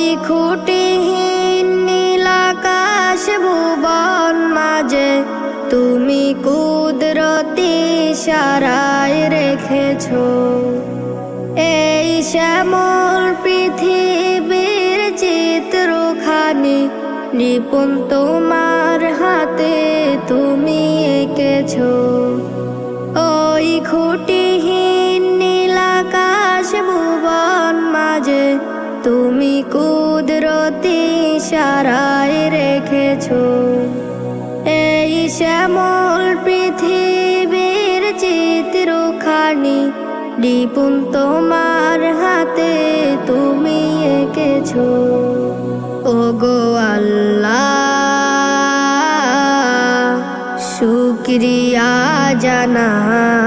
ওই খুঁটিহীন নীলাকাশ ভুবন মাঝে তুমি কুদরতি ইশারায় রেখেছো এই শ্যামল পৃথিবীর চিত্রখানি নিপুণ তোমার হাতে তুমি এঁকেছো। ওই খুঁটিহীন নীলাকাশ ভুবন মাঝে তুমি কুদরতি ইশারায় রেখেছো এই শ্যামল পৃথিবীর চিত্রখানি নিপুণ তোমার হাতে তুমি এঁকেছো। ওগো আল্লাহ শুকরিয়া জানাই